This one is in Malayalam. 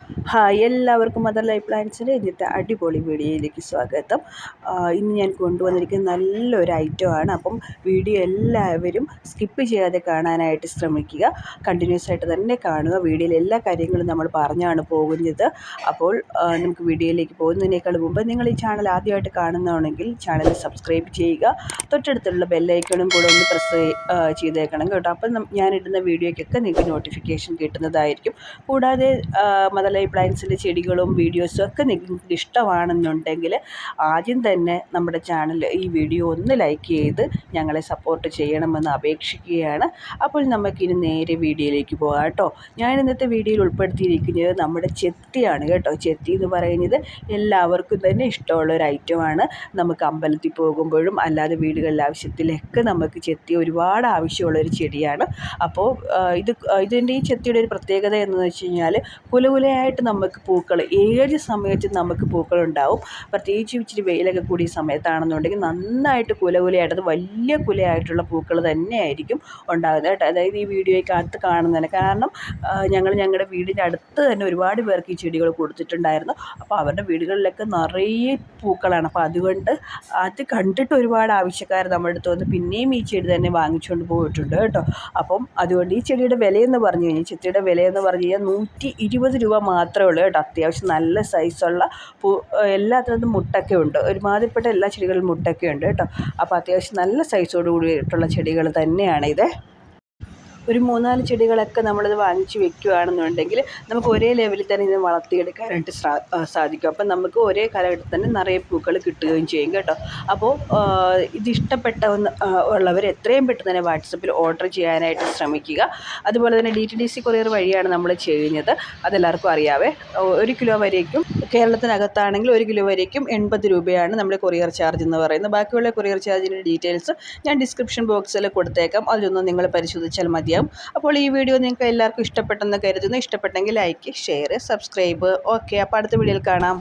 ഹായ്, എല്ലാവർക്കും മദർ ലൈഫ് പ്ലാൻസിൻ്റെ ഇന്നത്തെ അടിപൊളി വീഡിയോയിലേക്ക് സ്വാഗതം. ഇന്ന് ഞാൻ കൊണ്ടുവന്നിരിക്കുന്ന നല്ലൊരു ഐറ്റമാണ്. അപ്പം വീഡിയോ എല്ലാവരും സ്കിപ്പ് ചെയ്യാതെ കാണാനായിട്ട് ശ്രമിക്കുക. കണ്ടിന്യൂസ് ആയിട്ട് തന്നെ കാണുക. വീഡിയോയിൽ എല്ലാ കാര്യങ്ങളും നമ്മൾ പറഞ്ഞാണ് പോകുന്നത്. അപ്പോൾ നമുക്ക് വീഡിയോയിലേക്ക് പോകുന്നതിനേക്കാൾ മുമ്പ് നിങ്ങൾ ഈ ചാനൽ ആദ്യമായിട്ട് കാണുന്നതാണെങ്കിൽ ചാനൽ സബ്സ്ക്രൈബ് ചെയ്യുക. തൊട്ടടുത്തുള്ള ബെല്ലൈക്കണും കൂടെ ഒന്ന് പ്രസ് ചെയ്തേക്കണം കേട്ടോ. അപ്പം ഞാനിടുന്ന വീഡിയോയ്ക്കൊക്കെ നിങ്ങൾക്ക് നോട്ടിഫിക്കേഷൻ കിട്ടുന്നതായിരിക്കും. കൂടാതെ മദർ ലൈഫ് പ്ലാന്റ്സിൻ്റെ ചെടികളും വീഡിയോസും ഒക്കെ നിങ്ങൾക്ക് ഇഷ്ടമാണെന്നുണ്ടെങ്കിൽ ആദ്യം തന്നെ നമ്മുടെ ചാനൽ ഈ വീഡിയോ ഒന്ന് ലൈക്ക് ചെയ്ത് ഞങ്ങളെ സപ്പോർട്ട് ചെയ്യണമെന്ന് അപേക്ഷിക്കുകയാണ്. അപ്പോൾ നമുക്കിനി നേരെ വീഡിയോയിലേക്ക് പോകാം കേട്ടോ. ഞാൻ ഇന്നത്തെ വീഡിയോയിൽ ഉൾപ്പെടുത്തിയിരിക്കുന്നത് നമ്മുടെ ചെത്തിയാണ് കേട്ടോ. ചെത്തി എന്ന് പറയുന്നത് എല്ലാവർക്കും തന്നെ ഇഷ്ടമുള്ളൊരു ഐറ്റമാണ്. നമുക്ക് അമ്പലത്തിൽ പോകുമ്പോഴും അല്ലാതെ വീടുകളിലെ ആവശ്യത്തിലൊക്കെ നമുക്ക് ചെത്തി ഒരുപാട് ആവശ്യമുള്ളൊരു ചെടിയാണ്. അപ്പോൾ ഇതിൻ്റെ ഈ ചെത്തിയുടെ ഒരു പ്രത്യേകത എന്ന് വെച്ച് കഴിഞ്ഞാൽ കുലകുലയായിട്ട് നമുക്ക് പൂക്കൾ ഏത് സമയത്തും നമുക്ക് പൂക്കളുണ്ടാവും. പ്രത്യേകിച്ച് ഇച്ചിരി വെയിലൊക്കെ കൂടിയ സമയത്താണെന്നുണ്ടെങ്കിൽ നന്നായിട്ട് കുലകുലയായിട്ട്, അത് വലിയ കുലയായിട്ടുള്ള പൂക്കൾ തന്നെയായിരിക്കും ഉണ്ടാകുന്നത് കേട്ടോ. അതായത് ഈ വീഡിയോയ്ക്കകത്ത് കാണുന്നതിന് കാരണം ഞങ്ങളുടെ വീടിൻ്റെ അടുത്ത് തന്നെ ഒരുപാട് പേർക്ക് ഈ ചെടികൾ കൊടുത്തിട്ടുണ്ടായിരുന്നു. അപ്പോൾ അവരുടെ വീടുകളിലൊക്കെ നിറയെ പൂക്കളാണ്. അപ്പോൾ അതുകൊണ്ട് അത് കണ്ടിട്ട് ഒരുപാട് ആവശ്യക്കാർ നമ്മുടെ അടുത്ത് വന്ന് പിന്നെയും ഈ ചെടി തന്നെ വാങ്ങിച്ചുകൊണ്ട് പോയിട്ടുണ്ട് കേട്ടോ. അപ്പം അതുകൊണ്ട് ഈ ചെടിയുടെ വിലയെന്ന് പറഞ്ഞു കഴിഞ്ഞാൽ, ചെത്തിയുടെ വിലയെന്ന് പറഞ്ഞു കഴിഞ്ഞാൽ 120 രൂപ മാത്രമേ ഉള്ളൂ കേട്ടോ. അത്യാവശ്യം നല്ല സൈസുള്ള എല്ലാത്തിനകത്തും മുട്ടൊക്കെ ഉണ്ട്. ഒരുമാതിരിപ്പെട്ട എല്ലാ ചെടികളിലും മുട്ടൊക്കെ ഉണ്ട് കേട്ടോ. അപ്പോൾ അത്യാവശ്യം നല്ല സൈസോട് കൂടിയിട്ടുള്ള ചെടികൾ തന്നെയാണ് ഇത്. ഒരു 3-4 ചെടികളൊക്കെ നമ്മളിത് വാങ്ങിച്ച് വെക്കുകയാണെന്നുണ്ടെങ്കിൽ നമുക്ക് ഒരേ ലെവലിൽ തന്നെ ഇത് വളർത്തിയെടുക്കാനായിട്ട് സാധിക്കും. അപ്പം നമുക്ക് ഒരേ കാലഘട്ടത്തിൽ തന്നെ നിറയെ പൂക്കൾ കിട്ടുകയും ചെയ്യും കേട്ടോ. അപ്പോൾ ഇത് ഉള്ളവർ എത്രയും പെട്ടെന്ന് തന്നെ വാട്സപ്പിൽ ഓർഡർ ചെയ്യാനായിട്ട് ശ്രമിക്കുക. അതുപോലെ തന്നെ DTDC കൊറിയർ വഴിയാണ് നമ്മൾ ചെയ്യുന്നത്. അതെല്ലാവർക്കും അറിയാവേ. 1 കിലോ വരേക്കും കേരളത്തിനകത്താണെങ്കിൽ 1 കിലോ വരേക്കും 80 രൂപയാണ് നമ്മുടെ കൊറിയർ ചാർജ് എന്ന് പറയുന്നത്. ബാക്കിയുള്ള കൊറിയർ ചാർജിൻ്റെ ഡീറ്റെയിൽസ് ഞാൻ ഡിസ്ക്രിപ്ഷൻ ബോക്സിൽ കൊടുത്തേക്കാം. അതൊന്ന് നിങ്ങൾ പരിശോധിച്ചാൽ മതിയാവും. അപ്പോൾ ഈ വീഡിയോ നിങ്ങൾക്ക് എല്ലാവർക്കും ഇഷ്ടപ്പെട്ടെന്ന് കരുതുന്നു. ഇഷ്ടപ്പെട്ടെങ്കിൽ ലൈക്ക്, ഷെയർ, സബ്സ്ക്രൈബ്. ഓക്കെ, അപ്പോൾ അടുത്ത വീഡിയോയിൽ കാണാം.